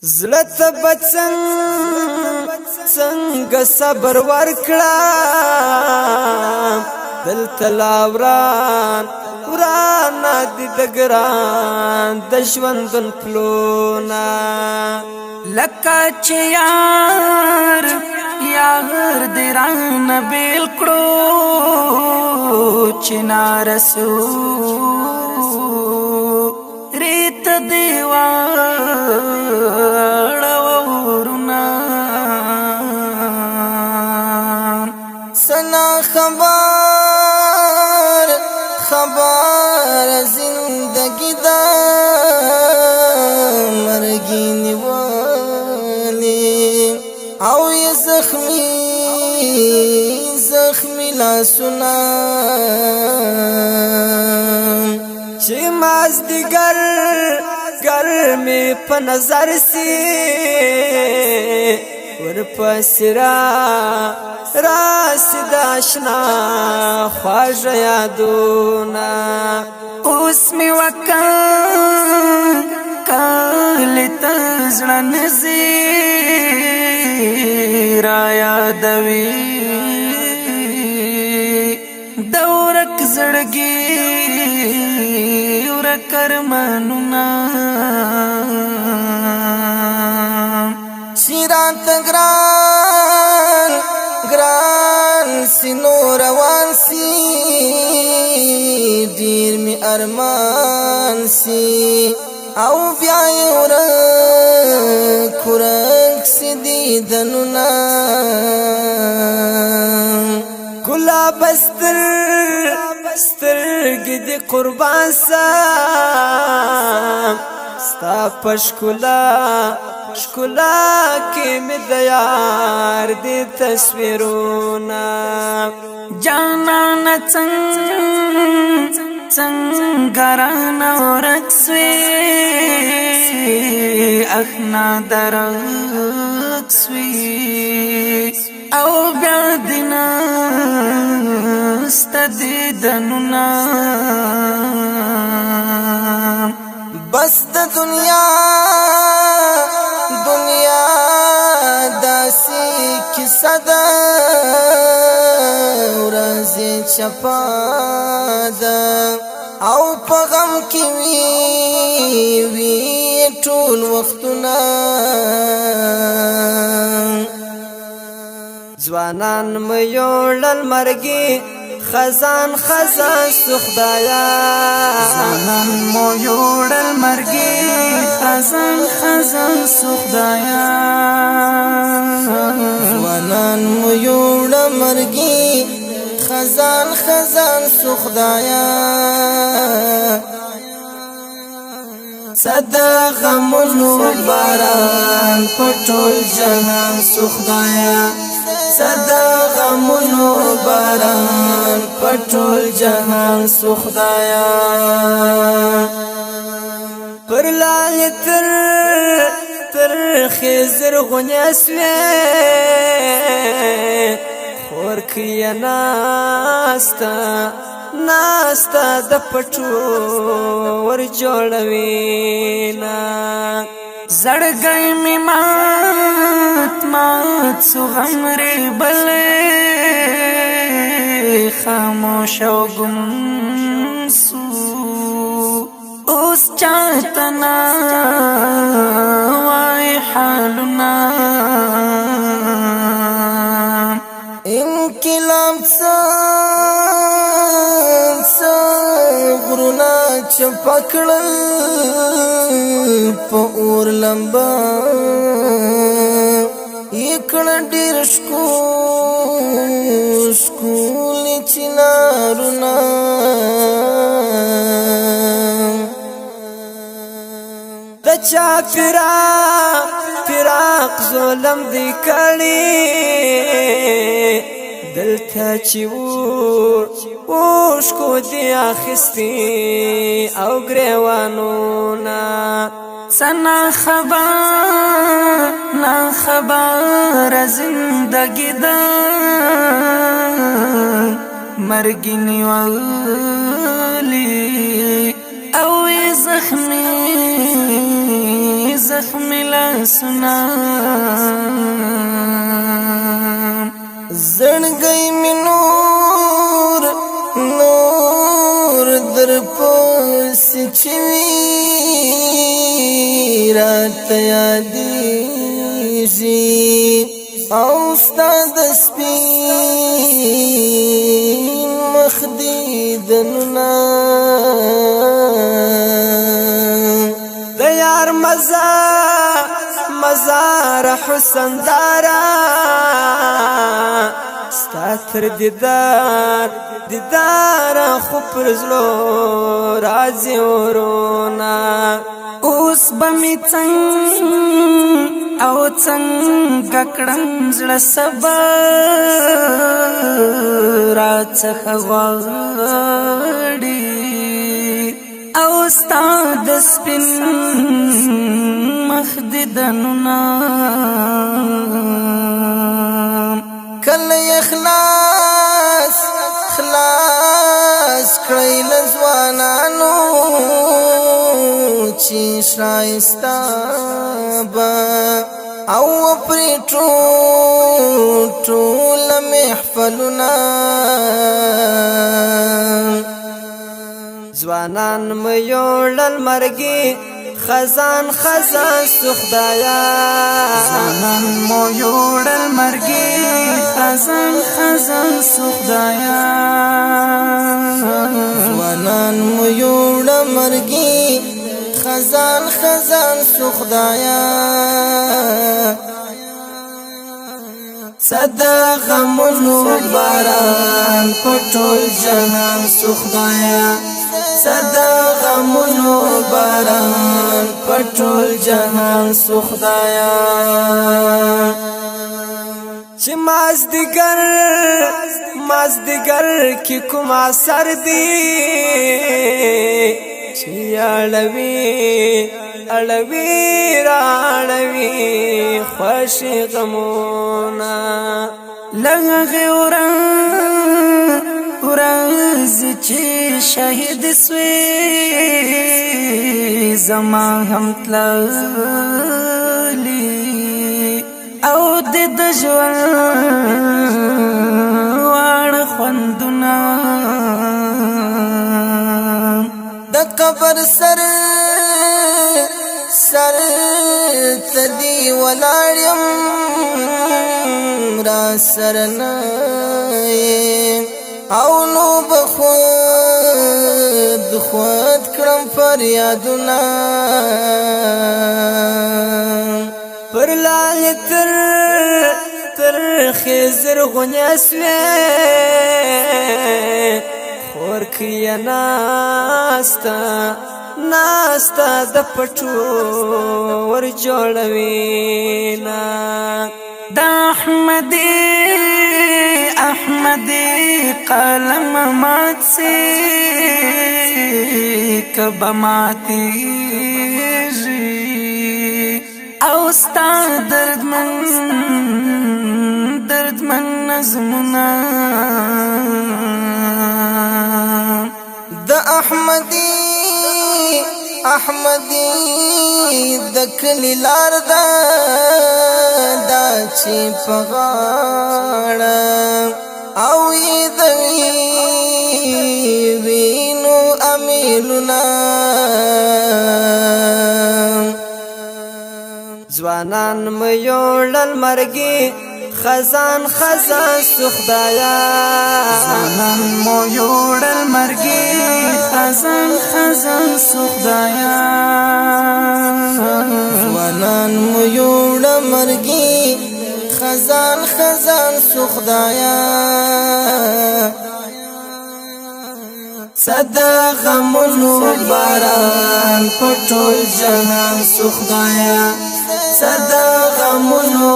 زلت څنګه صبر ورکړه دل تلاوران دي دګران د ژوندون پلونا لکه چې یار دې رانه بیل کړو چې نارسو ریت دیواړه ورنا سنا خبر زندگی دا مرگی نیوالی او یہ زخمی لاسونا چی مازدیگر گرمی پا نظر سی ورپسی راسی داشنا خواج یادونا اوس می وکړ کله تزړه نزی را یادوي دورک زړګي ورکر منونا شیران گران سینو روان سی دیر می ارمان سی او بیا ورک سی دیدنونا گلاب سترګې دې قربان سم ستا په ښکلا کې مې د یار دې تصویرونه جانانه څنګه رانه ورک سوې اخنا درک سوې او بیا دینا ستدیدنونا بس د دنیا داسی کیسه ده ورځې چپا ده او په غم کې وی ټول وختونه ځوانان مې یوړل مرګي خزان سو خدایا ځوانان مو یوړل مرګي خزان سو خدایا ځوانان مو یوړل مرګي خزان سو خدایا صدا غمونو باران پټول جهان سو خدایا صدا غمونو باران پټول جهان سو خدایا پر لال تر خزر غنیسوی خور کیا ناستا د پټو ور جوړوینا زړګی می مات سو غمرې بلې خاموش او ګم سو اوس چاتنا وای حالنا انقلاب غرونا چپکړل په اور لمبا یکړه ډیر شکول چنارونه د چا فراق ظلم دی کړي دلته چې اوښکو دی اخیستي او ګریوانونه سنا خبر زندگی دا مرگی نیوالی او زخمی زخمی لاسنا زړګی می نور در پس چوي رات یادېږي او ستا د سپین مخ دیدنونه د یار مزار حسن دارا ستا تر دیدار خو پر زلو راځي ورونا اوس به می څنګه او څنګه کړم زړه صبر راڅخه غواړي او ستا د سپین مخ دیدنونه کله اخلاص کړی لزوانانو چې شایسته به او پرې ټول محفلونه ځوانان مې یوړل مرګي خزان سخدایا ځوانان مو یوړل مرګي خزان سخدایا ځوانان مو یوړل مرګي خزان سخدایا صدا غمونو باران پټول جهان سخدایا صدا غمونو باران پټول جهان سخدایا چې مازدیګر کې کوم اثر دی چې اړوي خوشي غمونا لغه ورځ چې شهید سوی زما هم تللی او د ژوند واړ خوندونه د قبر سر تدی ولاړم را سرنا او نو بخود کړم فریادونه پر لال تر خزر غنیسوی خور کیا ناستا د پټو ور جوړوینا د احمدی قلم مات سے کب ماتیږي او ستا دردمن نظمونه د احمدی د کلی لار دا چې په غاړه او د وینو امیلونه ځوانان مې یوړل مرګي خزان سخدایا ځوانان مو یوړل مرګي خزان سخدایا ځوانان مو یوړل مرګي خزان سخدایا صدا غمونو باران پټول جهان سخدایا صدا غمونو